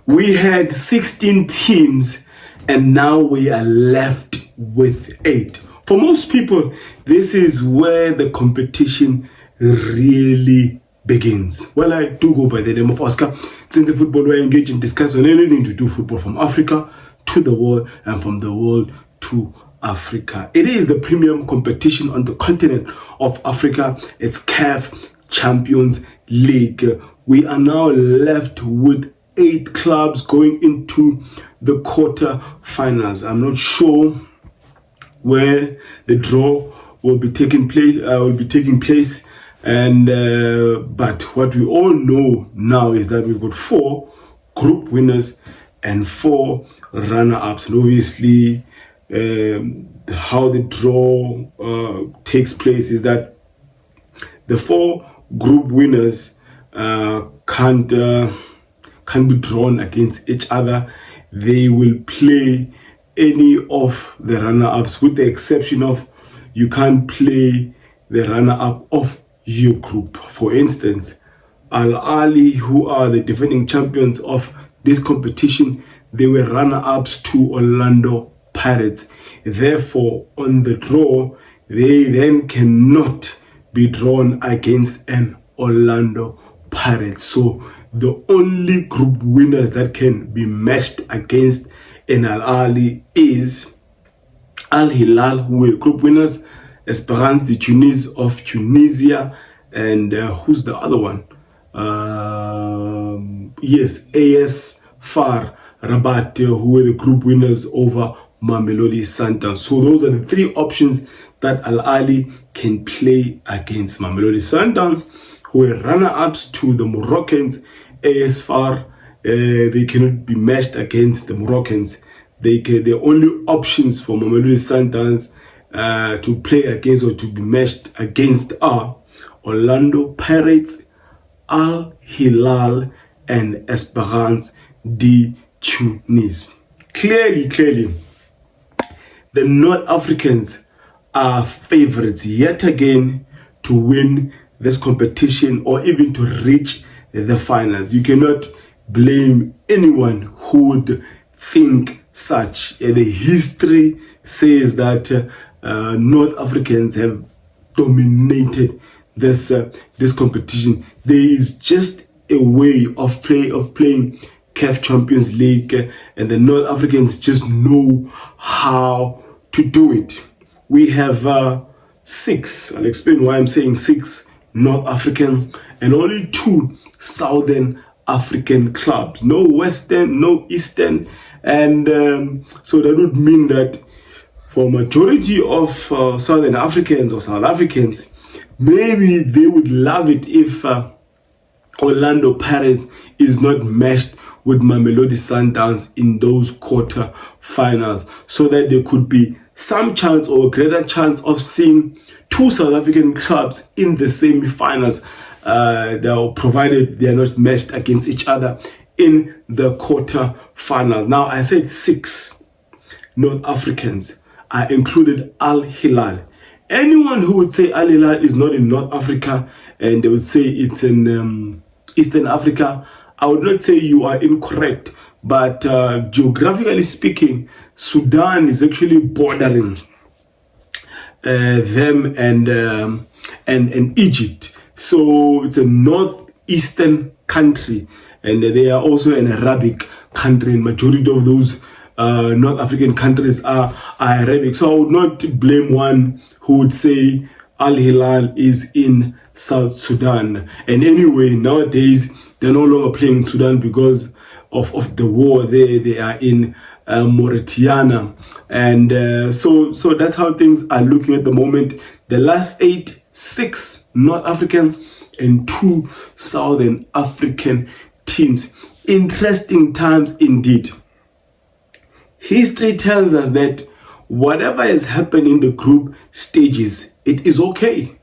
We had 16 teams and now we are left with 8. For most people, this is where the competition really begins. Well, I do go by the name of Oscar. Since the football, we engage in discuss on anything to do football, from Africa to the world and from the world to Africa. It is the premium competition on the continent of Africa. It's CAF Champions League. We are now left with 8 clubs going into the quarter-finals. I'm not sure where the draw will be taking place. And but what we all know now is that we've got 4 group winners and 4 runner-ups. And obviously, how the draw takes place is that the 4 group winners can't be drawn against each other. They will play any of the runner-ups, with the exception of you can't play the runner-up of your group. For instance, Al Ahly, who are the defending champions of this competition, they were runner-ups to Orlando Pirates. Therefore, on the draw, they then cannot be drawn against an Orlando Pirates. So the only group winners that can be matched against an Al Ahly is Al Hilal, who were group winners, Esperance de Tunis of Tunisia, and who's the other one? Yes, FAR Rabat, who were the group winners over Mamelodi Sundowns. So those are the 3 options that Al Ahly can play against. Mamelodi Sundowns, who were runner-ups to the Moroccans. FAR, they cannot be matched against the Moroccans. The only options for Mamelodi Sundowns to play against or to be matched against are Orlando Pirates, Al Hilal, and Esperance de Tunis. Clearly, the North Africans are favorites yet again to win this competition or even to reach the finals. You cannot blame anyone who would think such. The history says that North Africans have dominated this competition. There is just a way of playing CAF Champions League, and the North Africans just know how to do it. We have 6. I'll explain why I'm saying 6 North Africans and only 2 Southern African clubs. No Western, no Eastern, and so that would mean that for majority of Southern Africans or South Africans, maybe they would love it if Orlando Pirates is not matched with Mamelodi Sundowns in those quarter-finals, so that there could be some chance or greater chance of seeing 2 South African clubs in the semi-finals, provided they are not matched against each other in the quarter-finals. Now, I said 6 North Africans. I included Al Hilal. Anyone who would say Al Hilal is not in North Africa and they would say it's in Eastern Africa, I would not say you are incorrect. But geographically speaking, Sudan is actually bordering them and Egypt. So it's a northeastern country, and they are also an Arabic country, and majority of those North African countries are Arabic. So I would not blame one who would say Al Hilal is in South Sudan. And anyway, nowadays they're no longer playing in Sudan because of the war there. They are in Mauritania, and so that's how things are looking at the moment. The last 8, 6 North Africans and 2 Southern African teams. Interesting times indeed. History tells us that whatever has happened in the group stages, it is okay.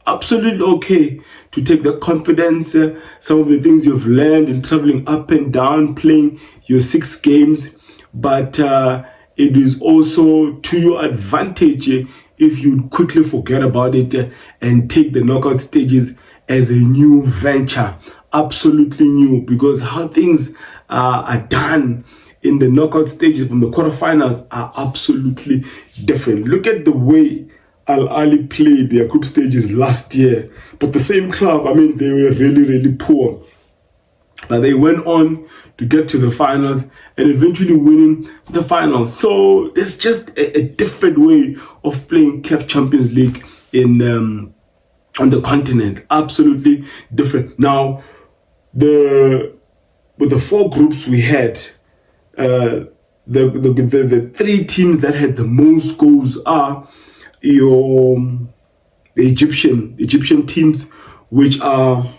Absolutely okay to take the confidence, some of the things you've learned in traveling up and down, playing your 6 games, but it is also to your advantage if you quickly forget about it and take the knockout stages as a new venture. Absolutely new, because how things are done in the knockout stages from the quarterfinals are absolutely different. Look at the way Al Ahly played their group stages last year. But the same club, I mean, they were really, really poor. But they went on to get to the finals and eventually winning the finals. So there's just a different way of playing CAF Champions League in on the continent. Absolutely different. Now, with the 4 groups we had, the 3 teams that had the most goals are the Egyptian teams, which are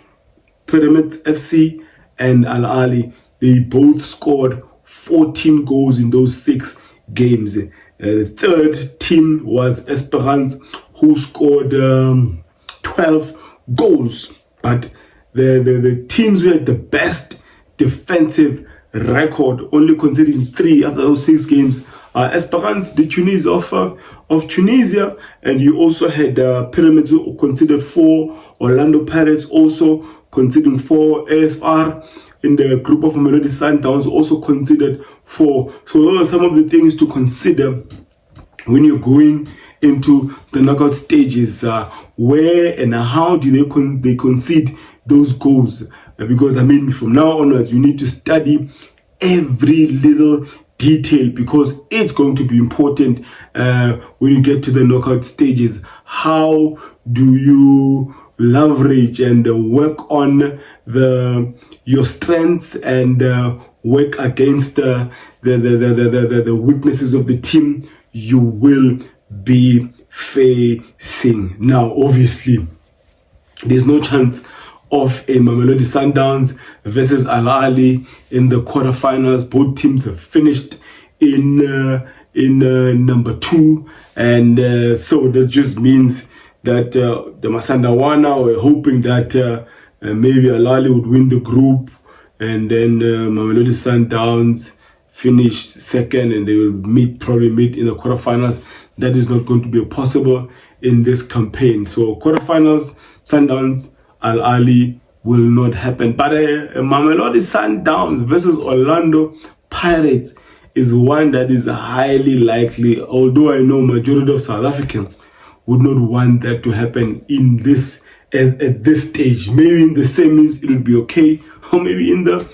Pyramids FC and Al Ahly. They both scored 14 goals in those 6 games. The third team was Esperance, who scored 12 goals. But the teams who had the best defensive record, only conceding 3 after those 6 games, Esperance de Tunis of Tunisia, and you also had Pyramids who conceded 4, Orlando Pirates also conceding 4, ASFR in the group of Mamelodi Sundowns also conceded 4. So those are some of the things to consider when you're going into the knockout stages. Where and how do they concede those goals? Because I mean, from now onwards, you need to study every little detail, because it's going to be important when you get to the knockout stages. How do you leverage and work on your strengths and work against the weaknesses of the team you will be facing? Now, obviously, there's no chance of a Mamelodi Sundowns versus Al Ahly in the quarterfinals. Both teams have finished in number 2, and so that just means that the Masandawana were hoping that maybe Al Ahly would win the group, and then Mamelodi Sundowns finished second, and they will probably meet in the quarterfinals. That is not going to be possible in this campaign. So quarterfinals, Sundowns, Al Ahly will not happen. But a Mamelodi Sundowns versus Orlando Pirates is one that is highly likely, although I know majority of South Africans would not want that to happen in this at this stage. Maybe in the semis it'll be okay, or maybe in the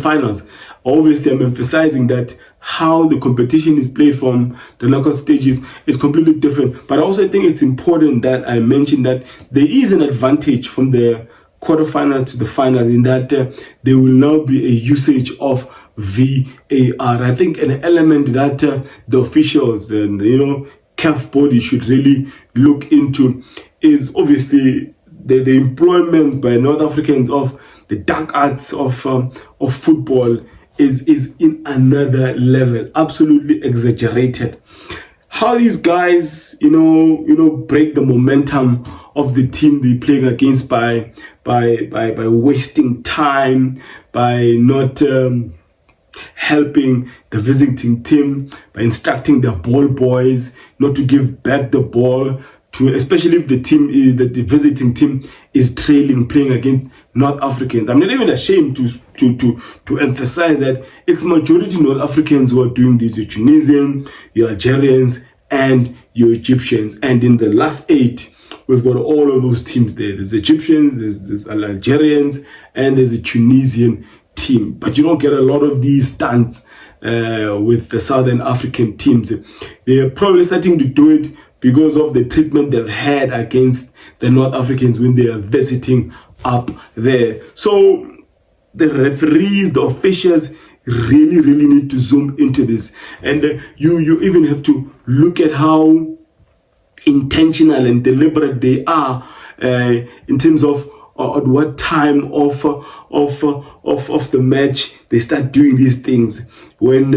finals. Obviously, I'm emphasizing that how the competition is played from the knockout stages is completely different. But I also think it's important that I mention that there is an advantage from the quarterfinals to the finals, in that there will now be a usage of VAR. I think an element that the officials and CAF body should really look into is obviously the employment by North Africans of the dark arts of football is in another level, absolutely exaggerated. How these guys, break the momentum of the team they playing against by wasting time, by not helping the visiting team, by instructing the ball boys not to give back the ball to, especially if the visiting team is trailing, playing against North Africans. I'm not even ashamed to emphasize that it's majority North Africans who are doing this. Your Tunisians, your Algerians, and your Egyptians. And in the last 8, we've got all of those teams there. There's Egyptians, there's Algerians, and there's a Tunisian team. But you don't get a lot of these stunts with the Southern African teams. They're probably starting to do it because of the treatment they've had against the North Africans when they are visiting up there. So the referees, the officials really need to zoom into this, and you even have to look at how intentional and deliberate they are in terms of at what time of the match they start doing these things. When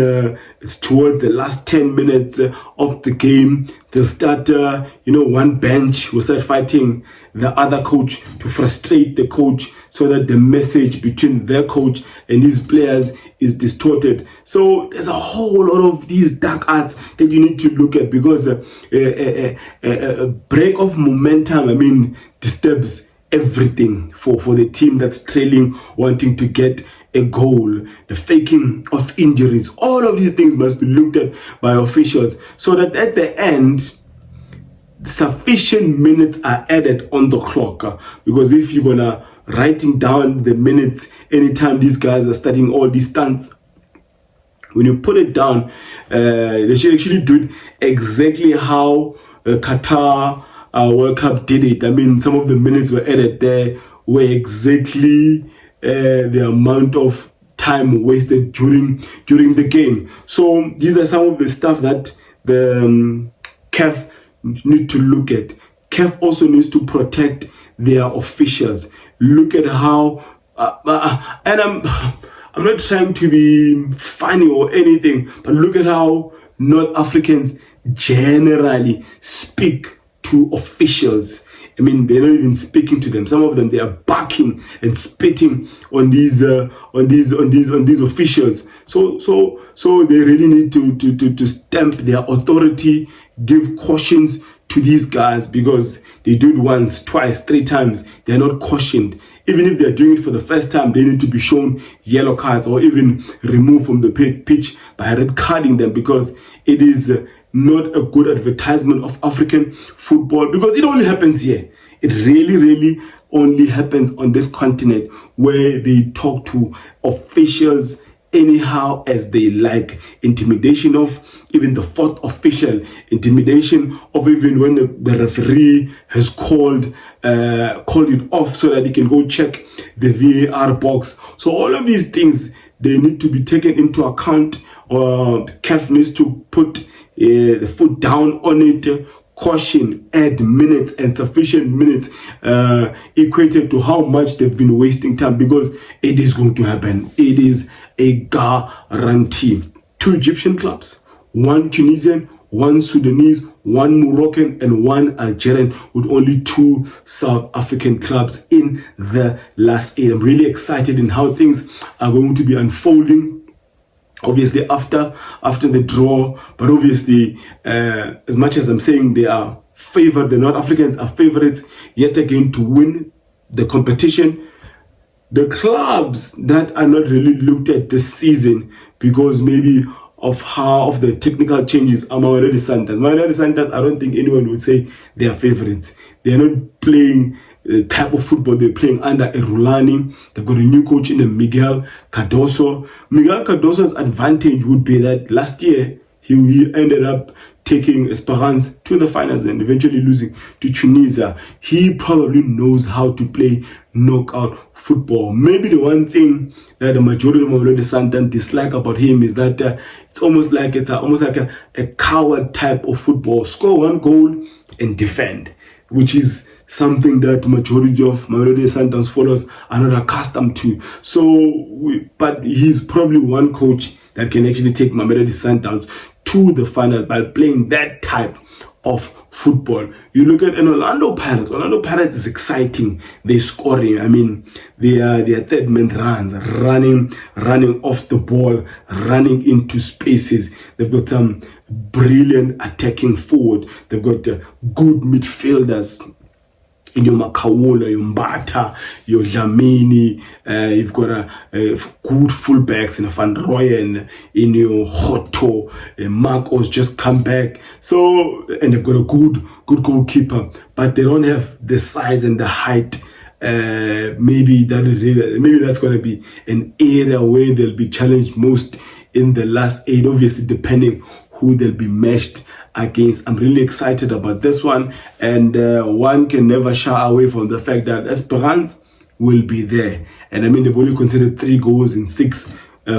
it's towards the last 10 minutes of the game, they'll start one bench will start fighting the other coach to frustrate the coach, so that the message between their coach and his players is distorted. So there's a whole lot of these dark arts that you need to look at, because a break of momentum, disturbs everything for the team that's trailing, wanting to get a goal, the faking of injuries. All of these things must be looked at by officials so that at the end, sufficient minutes are added on the clock. Because if you're gonna writing down the minutes anytime these guys are starting all these stunts, when you put it down, they should actually do it exactly how Qatar World Cup did it. I mean, some of the minutes were added there were exactly the amount of time wasted during the game. So these are some of the stuff that the CAF need to look at. CAF also needs to protect their officials. Look at how and I'm not trying to be funny or anything, but look at how North Africans generally speak to officials. I mean, they're not even speaking to them. Some of them, they are barking and spitting on these officials. So they really need to stamp their authority, give cautions to these guys, because they do it once, twice, 3 times. They're not cautioned. Even if they're doing it for the first time, they need to be shown yellow cards or even removed from the pitch by red carding them, because it is not a good advertisement of African football, because it only happens here. It really only happens on this continent, where they talk to officials anyhow as they like. Intimidation of even the fourth official, intimidation of even when the referee has called it off so that he can go check the VAR box. So all of these things, they need to be taken into account. CAF needs to put the foot down on it. Caution, add minutes and sufficient minutes equated to how much they've been wasting time, because it is going to happen. It is a guarantee. 2 Egyptian clubs, 1 Tunisian, 1 Sudanese, 1 Moroccan, and 1 Algerian, with only 2 South African clubs in the last 8. I'm really excited in how things are going to be unfolding. Obviously after the draw, but obviously as much as I'm saying they are favored, the North Africans are favorites yet again to win the competition. The clubs that are not really looked at this season because maybe of the technical changes are Mamelodi Sundowns. Mamelodi Sundowns, I don't think anyone would say they are favorites. They are not playing the type of football they're playing under Rulani. They've got a new coach in Miguel Cardoso. Miguel Cardoso's advantage would be that last year he ended up taking Esperance to the finals and eventually losing to Tunisia. He probably knows how to play knockout football. Maybe the one thing that the majority of Mamelodi Sundowns dislike about him is that it's almost like a coward type of football. Score 1 goal and defend, which is something that the majority of Mamelodi Sundowns followers are not accustomed to. But he's probably one coach that can actually take Mamelodi Sundowns to the final by playing that type of football. You look at an Orlando Pirates. Orlando Pirates is exciting. They're scoring. I mean, they are third man runs, running off the ball, running into spaces. They've got some brilliant attacking forward. They've got good midfielders in your Makawola, your Mbata, your Dlamini. You've got good fullbacks in Van Rooyen, in your Hotto, Marcos just come back. So, and they've got a good goalkeeper, but they don't have the size and the height. Maybe that's going to be an area where they'll be challenged most in the last 8, obviously depending who they'll be matched against. I'm really excited about this one, and one can never shy away from the fact that Esperance will be there. And I mean, they've only considered 3 goals in 6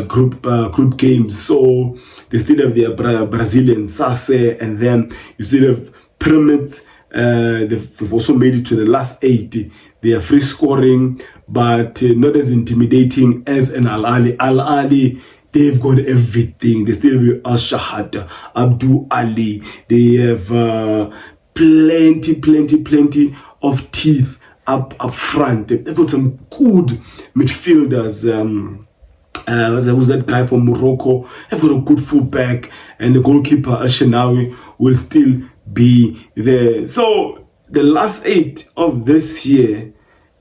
group games, so they still have their Brazilian Sase, and then you still have Pyramids. They've also made it to the last 8. They are free scoring, but not as intimidating as an Al Ahly. Al Ahly, they've got everything. They still have Al Shahad, Abdul Ali. They have plenty of teeth up front. They've got some good midfielders. Who's that guy from Morocco? They've got a good fullback, and the goalkeeper Al Shenawi will still be there. So the last 8 of this year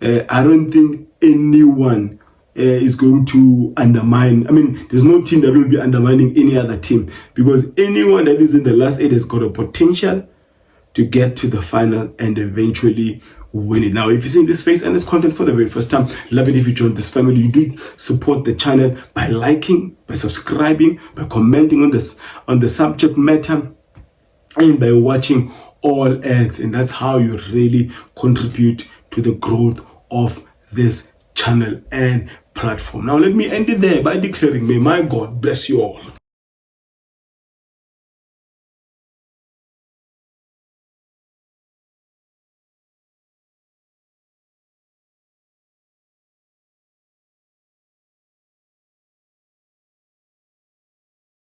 I don't think anyone is going to undermine. I mean, there's no team that will be undermining any other team, because anyone that is in the last 8 has got a potential to get to the final and eventually win it. Now, if you're seeing this space and this content for the very first time, love it if you join this family. You do support the channel by liking, by subscribing, by commenting on the subject matter, and by watching all ads. And that's how you really contribute to the growth of this channel and platform. Now, let me end it there by declaring, may my God bless you all.